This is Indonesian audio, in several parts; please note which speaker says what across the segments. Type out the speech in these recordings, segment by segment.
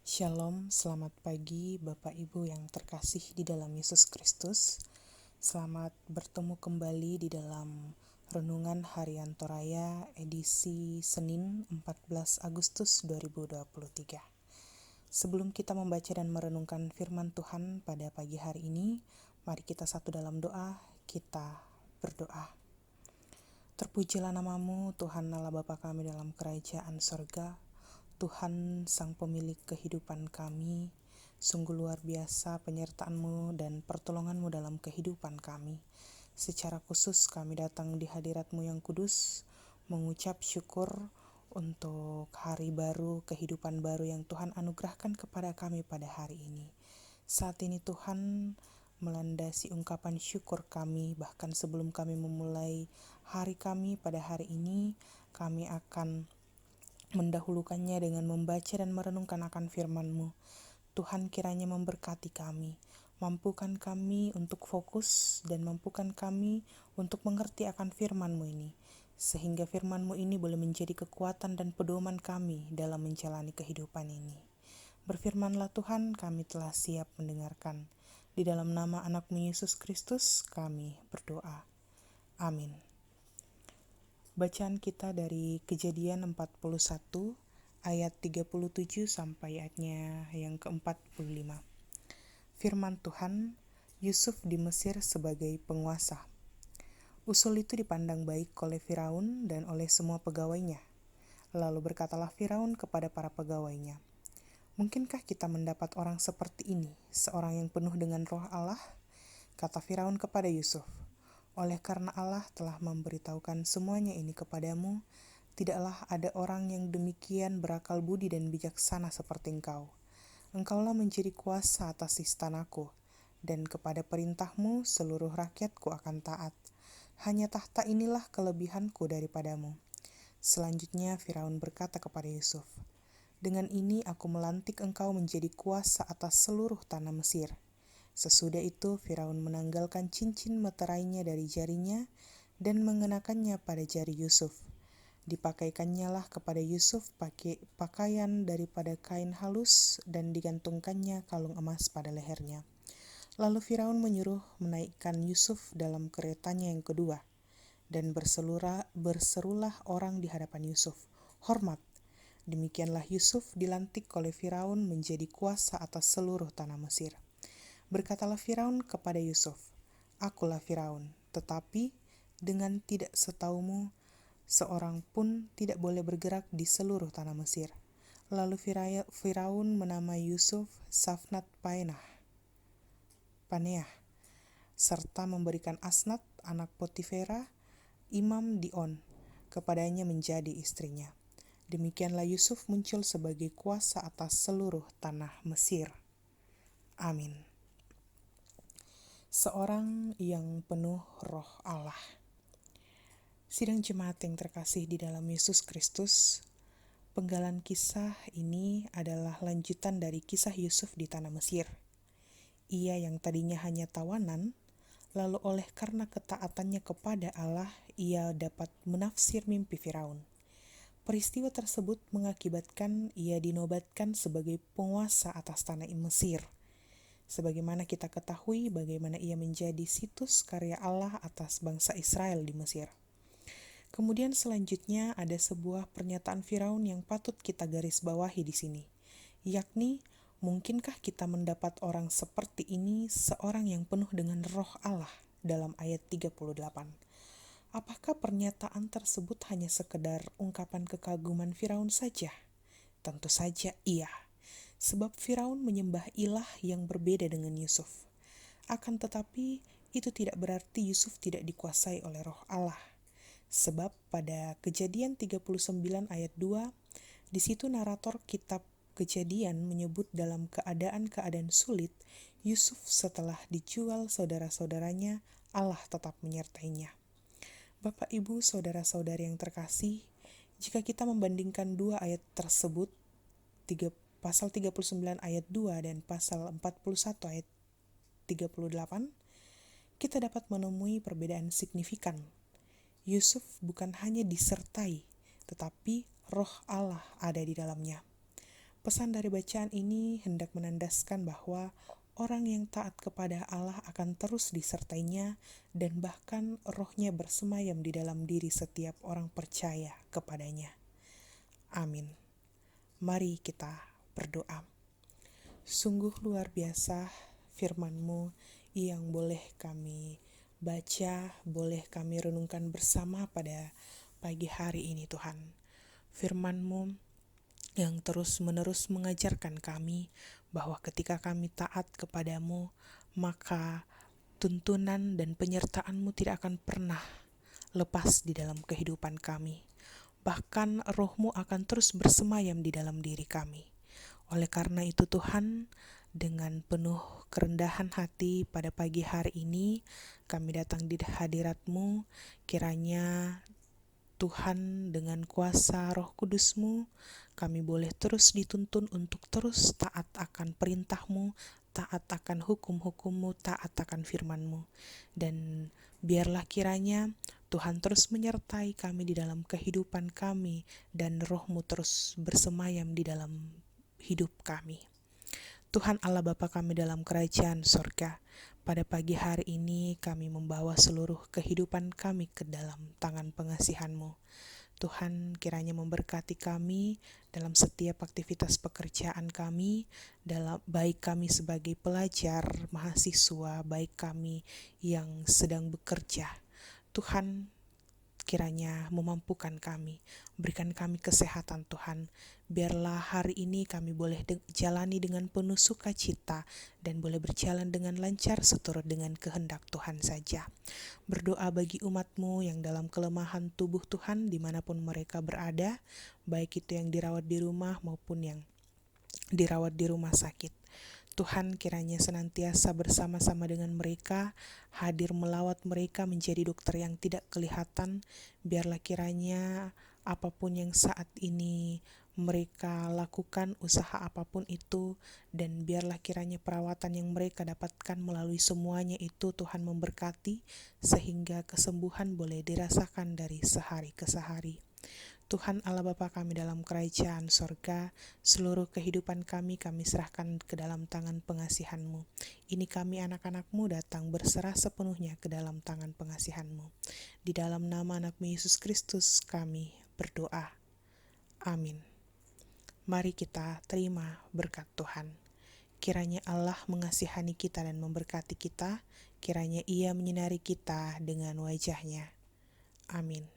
Speaker 1: Shalom, selamat pagi Bapak Ibu yang terkasih di dalam Yesus Kristus. Selamat bertemu kembali di dalam Renungan Harian Toraya edisi Senin 14 Agustus 2023. Sebelum kita membaca dan merenungkan firman Tuhan pada pagi hari ini, mari kita satu dalam doa, kita berdoa. Terpujilah namamu Tuhan Allah Bapa kami dalam kerajaan sorga. Tuhan Sang Pemilik kehidupan kami, sungguh luar biasa penyertaan-Mu dan pertolongan-Mu dalam kehidupan kami. Secara khusus kami datang di hadirat-Mu yang kudus, mengucap syukur untuk hari baru, kehidupan baru yang Tuhan anugerahkan kepada kami pada hari ini. Saat ini Tuhan melandasi ungkapan syukur kami, bahkan sebelum kami memulai hari kami pada hari ini, kami akan mendahulukannya dengan membaca dan merenungkan akan firman-Mu. Tuhan kiranya memberkati kami, mampukan kami untuk fokus dan mampukan kami untuk mengerti akan firman-Mu ini, sehingga firman-Mu ini boleh menjadi kekuatan dan pedoman kami dalam menjalani kehidupan ini. Berfirmanlah Tuhan, kami telah siap mendengarkan. Di dalam nama anak-Mu Yesus Kristus kami berdoa. Amin. Bacaan kita dari Kejadian 41 ayat 37 sampai ayatnya yang ke-45. Firman Tuhan, Yusuf di Mesir sebagai penguasa. Usul itu dipandang baik oleh Firaun dan oleh semua pegawainya. Lalu berkatalah Firaun kepada para pegawainya, "Mungkinkah kita mendapat orang seperti ini, seorang yang penuh dengan roh Allah?" Kata Firaun kepada Yusuf, "Oleh karena Allah telah memberitahukan semuanya ini kepadamu, tidaklah ada orang yang demikian berakal budi dan bijaksana seperti engkau. Engkaulah menjadi kuasa atas istanaku, dan kepada perintahmu seluruh rakyatku akan taat. Hanya tahta inilah kelebihanku daripadamu." Selanjutnya Firaun berkata kepada Yusuf, "Dengan ini aku melantik engkau menjadi kuasa atas seluruh tanah Mesir." Sesudah itu Firaun menanggalkan cincin meterainya dari jarinya dan mengenakannya pada jari Yusuf. Dipakaikannya lah kepada Yusuf pakaian daripada kain halus dan digantungkannya kalung emas pada lehernya. Lalu Firaun menyuruh menaikkan Yusuf dalam keretanya yang kedua, dan berserulah orang di hadapan Yusuf, "Hormat!" Demikianlah Yusuf dilantik oleh Firaun menjadi kuasa atas seluruh tanah Mesir. Berkatalah Firaun kepada Yusuf, "Akulah Firaun, tetapi dengan tidak setaumu, seorang pun tidak boleh bergerak di seluruh tanah Mesir." Lalu Firaun menamai Yusuf Safnat Paneah, serta memberikan Asnat, anak Potifera, imam di On, kepadanya menjadi istrinya. Demikianlah Yusuf muncul sebagai kuasa atas seluruh tanah Mesir. Amin. Seorang yang penuh roh Allah. Sidang jemaat yang terkasih di dalam Yesus Kristus, penggalan kisah ini adalah lanjutan dari kisah Yusuf di tanah Mesir. Ia yang tadinya hanya tawanan, lalu oleh karena ketaatannya kepada Allah, ia dapat menafsir mimpi Firaun. Peristiwa tersebut mengakibatkan ia dinobatkan sebagai penguasa atas tanah Mesir. Sebagaimana kita ketahui bagaimana ia menjadi situs karya Allah atas bangsa Israel di Mesir. Kemudian selanjutnya ada sebuah pernyataan Firaun yang patut kita garis bawahi di sini, yakni, mungkinkah kita mendapat orang seperti ini, seorang yang penuh dengan roh Allah, dalam ayat 38. Apakah pernyataan tersebut hanya sekedar ungkapan kekaguman Firaun saja? Tentu saja iya. Sebab Firaun menyembah ilah yang berbeda dengan Yusuf. Akan tetapi, itu tidak berarti Yusuf tidak dikuasai oleh roh Allah. Sebab pada Kejadian 39 ayat 2, di situ narator kitab Kejadian menyebut dalam keadaan-keadaan sulit, Yusuf setelah dijual saudara-saudaranya, Allah tetap menyertainya. Bapak, Ibu, saudara-saudari yang terkasih, jika kita membandingkan dua ayat tersebut, pasal 39 ayat 2 dan pasal 41 ayat 38, kita dapat menemui perbedaan signifikan. Yusuf bukan hanya disertai, tetapi roh Allah ada di dalamnya. Pesan dari bacaan ini hendak menandaskan bahwa orang yang taat kepada Allah akan terus disertainya dan bahkan rohnya bersemayam di dalam diri setiap orang percaya kepadanya. Amin. Mari kita berdoa. Sungguh luar biasa firman-Mu yang boleh kami baca, boleh kami renungkan bersama pada pagi hari ini Tuhan. Firman-Mu yang terus-menerus mengajarkan kami bahwa ketika kami taat kepadamu, maka tuntunan dan penyertaan-Mu tidak akan pernah lepas di dalam kehidupan kami. Bahkan roh-Mu akan terus bersemayam di dalam diri kami. Oleh karena itu Tuhan, dengan penuh kerendahan hati pada pagi hari ini, kami datang di hadirat-Mu, kiranya Tuhan dengan kuasa Roh Kudus-Mu, kami boleh terus dituntun untuk terus taat akan perintah-Mu, taat akan hukum-hukum-Mu, taat akan firman-Mu. Dan biarlah kiranya Tuhan terus menyertai kami di dalam kehidupan kami, dan Roh-Mu terus bersemayam di dalam hidup kami. Tuhan Allah Bapa kami dalam kerajaan sorga, pada pagi hari ini kami membawa seluruh kehidupan kami ke dalam tangan pengasihan-Mu. Tuhan kiranya memberkati kami dalam setiap aktivitas pekerjaan kami, baik kami sebagai pelajar, mahasiswa, baik kami yang sedang bekerja. Tuhan kiranya memampukan kami, berikan kami kesehatan Tuhan. Biarlah hari ini kami boleh jalani dengan penuh sukacita dan boleh berjalan dengan lancar seturut dengan kehendak Tuhan saja. Berdoa bagi umat-Mu yang dalam kelemahan tubuh Tuhan dimanapun mereka berada, baik itu yang dirawat di rumah maupun yang dirawat di rumah sakit. Tuhan kiranya senantiasa bersama-sama dengan mereka, hadir melawat mereka menjadi dokter yang tidak kelihatan. Biarlah kiranya apapun yang saat ini mereka lakukan, usaha apapun itu, dan biarlah kiranya perawatan yang mereka dapatkan melalui semuanya itu Tuhan memberkati, sehingga kesembuhan boleh dirasakan dari sehari ke sehari. Tuhan Allah Bapa kami dalam kerajaan sorga, seluruh kehidupan kami serahkan ke dalam tangan pengasihan-Mu. Ini kami anak-anak-Mu datang berserah sepenuhnya ke dalam tangan pengasihan-Mu. Di dalam nama anak-Mu Yesus Kristus kami berdoa. Amin. Mari kita terima berkat Tuhan. Kiranya Allah mengasihani kita dan memberkati kita, kiranya Ia menyinari kita dengan wajah-Nya. Amin.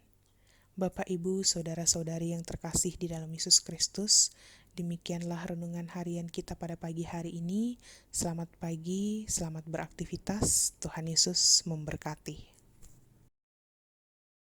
Speaker 1: Bapak, Ibu, Saudara-saudari yang terkasih di dalam Yesus Kristus, demikianlah renungan harian kita pada pagi hari ini. Selamat pagi, selamat beraktivitas, Tuhan Yesus memberkati.